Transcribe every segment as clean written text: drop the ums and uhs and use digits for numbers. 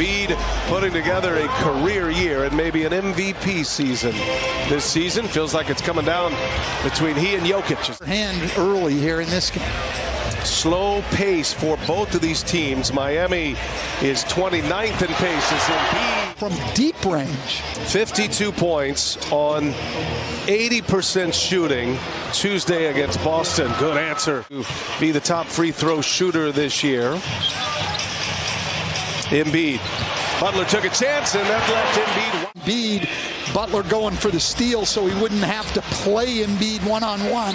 Embiid putting together a career year and maybe an MVP season this season. Feels like it's coming down between he and Jokic. Hand early here in this game. Slow pace for both of these teams. Miami is 29th in pace. It's Embiid from deep range. 52 points on 80% shooting Tuesday against Boston. Good answer. To be the top free throw shooter this year. Embiid. Butler took a chance and that left Embiid. Butler going for the steal so he wouldn't have to play Embiid one-on-one.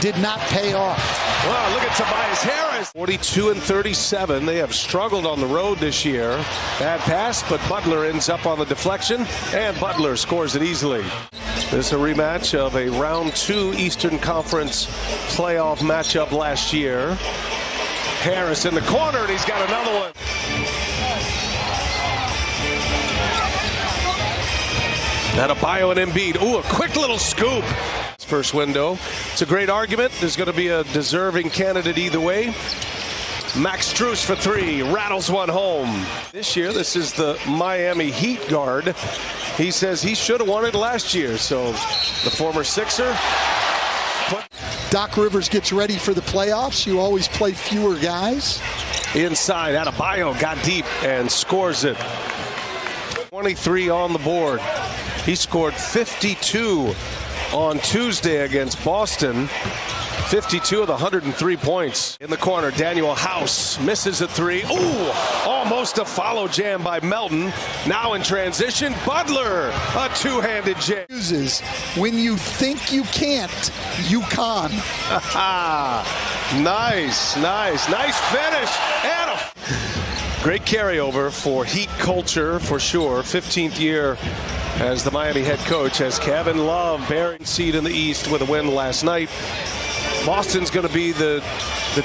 Did not pay off. Wow, look at Tobias Harris. 42 and 37. They have struggled on the road this year. Bad pass, but Butler ends up on the deflection, and Butler scores it easily. This is a rematch of a round 2 Eastern Conference playoff matchup last year. Harris in the corner, and he's got another one. Adebayo and Embiid. Ooh, a quick little scoop. First window. It's a great argument. There's going to be a deserving candidate either way. Max Strus for 3. Rattles one home. This year, this is the Miami Heat guard. He says he should have won it last year. So the former Sixer. Doc Rivers gets ready for the playoffs. You always play fewer guys. Inside, Adebayo got deep and scores it. 23 on the board. He scored 52 on Tuesday against Boston. 52 of the 103 points. In the corner, Daniel House misses a 3. Ooh, almost a follow jam by Melton. Now in transition, Butler, a two-handed jam. When you think you can't, you can. Nice finish. And a great carryover for Heat culture for sure. 15th year as the Miami head coach, as Kevin Love bearing seed in the East with a win last night. Boston's going to be the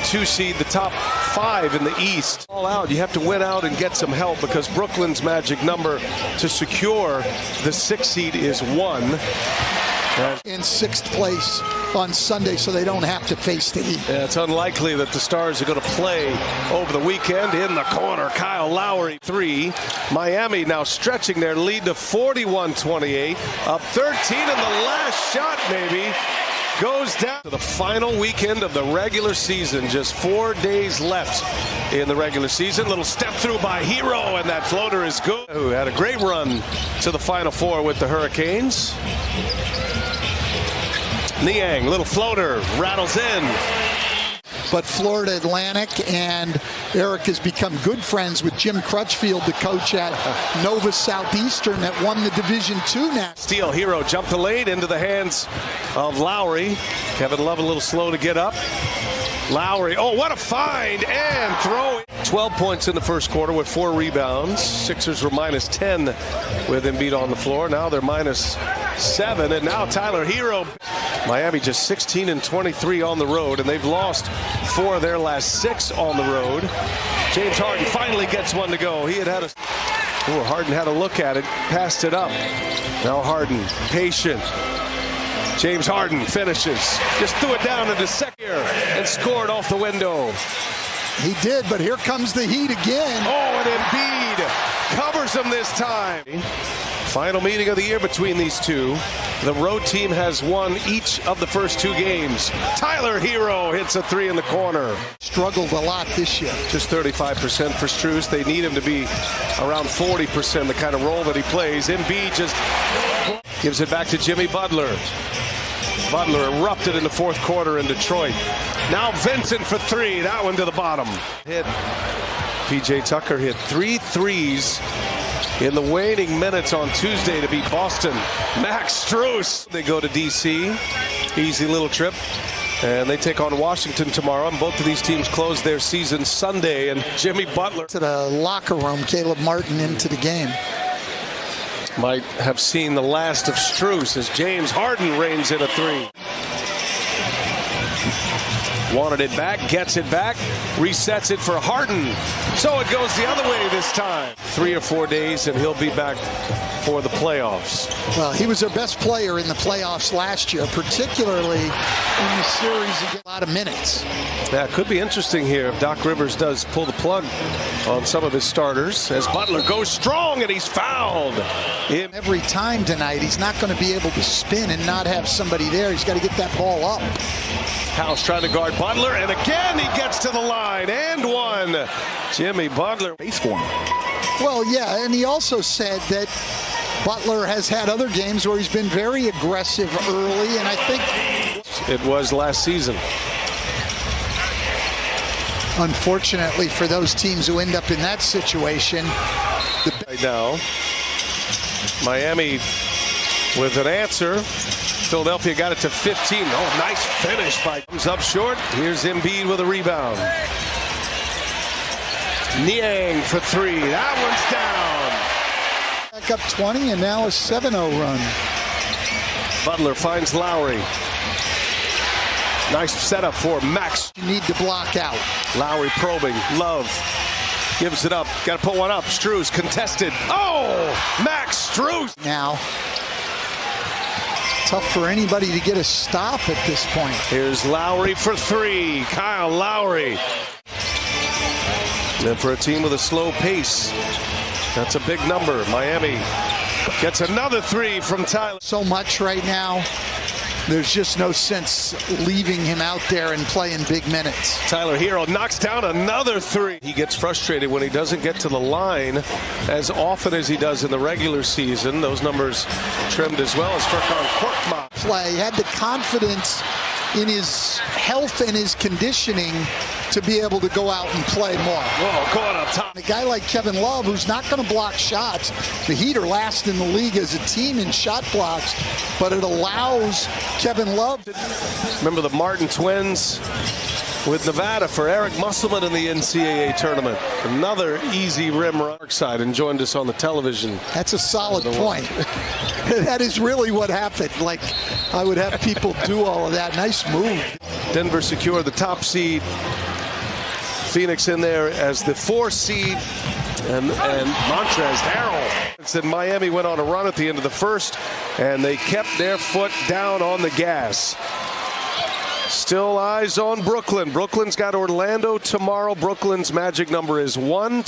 2 seed, the top 5 in the East. All out, you have to win out and get some help because Brooklyn's magic number to secure the 6 seed is 1. In 6th place on Sunday, so they don't have to face the Heat. Yeah, it's unlikely that the Stars are going to play over the weekend. In the corner, Kyle Lowry 3. Miami now stretching their lead to 41-28. Up 13, and the last shot maybe goes down to the final weekend of the regular season. Just 4 days left in the regular season. Little step through by Hero, and that floater is good. Who had a great run to the Final Four with the Hurricanes. Niang, little floater, rattles in. But Florida Atlantic and Eric has become good friends with Jim Crutchfield, the coach at Nova Southeastern that won the Division II now. Steal, Hero jumped the lane into the hands of Lowry. Kevin Love a little slow to get up. Lowry, oh, what a find, and throw. 12 points in the first quarter with 4 rebounds. Sixers were minus 10 with Embiid on the floor. Now they're minus 7, and now Tyler Hero. Miami just 16 and 23 on the road, and they've lost 4 of their last 6 on the road. James Harden finally gets one to go. He had a... Ooh, Harden had a look at it, passed it up. Now Harden, patient. James Harden finishes. Just threw it down into second and scored off the window. He did, but here comes the Heat again. Oh, and Embiid covers him this time. Final meeting of the year between these two. The road team has won each of the first 2 games. Tyler Hero hits a 3 in the corner. Struggled a lot this year. Just 35% for Strus. They need him to be around 40%, the kind of role that he plays. Embiid just gives it back to Jimmy Butler. Butler erupted in the fourth quarter in Detroit. Now Vincent for 3. That one to the bottom. Hit. P.J. Tucker hit 3 threes in the waning minutes on Tuesday to beat Boston. Max Strus. They go to D.C. Easy little trip. And they take on Washington tomorrow. And both of these teams close their season Sunday. And Jimmy Butler. To the locker room, Caleb Martin into the game. Might have seen the last of Strus as James Harden reigns in a 3. Wanted it back, gets it back, resets it for Harden. So it goes the other way this time. 3 or 4 days and he'll be back for the playoffs. Well, he was their best player in the playoffs last year, particularly in the series. He got a lot of minutes. Yeah, it could be interesting here if Doc Rivers does pull the plug on some of his starters as Butler goes strong and he's fouled. Every time tonight, he's not going to be able to spin and not have somebody there. He's got to get that ball up. House trying to guard Butler, and again he gets to the line and one. Jimmy Butler. Base for him. Well, yeah, and he also said that Butler has had other games where he's been very aggressive early, and I think it was last season. Unfortunately for those teams who end up in that situation. Right now, Miami with an answer. Philadelphia got it to 15. Oh, nice finish by comes up short. Here's Embiid with a rebound. Niang for 3. That one's down. Back up 20 and now a 7-0 run. Butler finds Lowry. Nice setup for Max. You need to block out. Lowry probing. Love gives it up. Got to put one up. Strus contested. Oh, Max Strus. Now, tough for anybody to get a stop at this point. Here's Lowry for 3. Kyle Lowry. And for a team with a slow pace, that's a big number. Miami gets another 3 from Tyler. So much right now. There's just no sense leaving him out there and playing big minutes. Tyler Hero knocks down another 3. He gets frustrated when he doesn't get to the line as often as he does in the regular season. Those numbers trimmed as well as Furkan Korkmaz. Play had the confidence in his health and his conditioning to be able to go out and play more. Whoa, going up top. A guy like Kevin Love, who's not going to block shots. The Heat are last in the league as a team in shot blocks, but it allows Kevin Love. Remember the Martin twins with Nevada for Eric Musselman in the NCAA tournament. Another easy rim right side and joined us on the television. That's a solid point. That is really what happened. Like, I would have people do all of that. Nice move. Denver secured the top seed. Phoenix in there as the 4 seed, and Montrezl Harrell. Said Miami went on a run at the end of the first, and they kept their foot down on the gas. Still eyes on Brooklyn. Brooklyn's got Orlando tomorrow. Brooklyn's magic number is 1.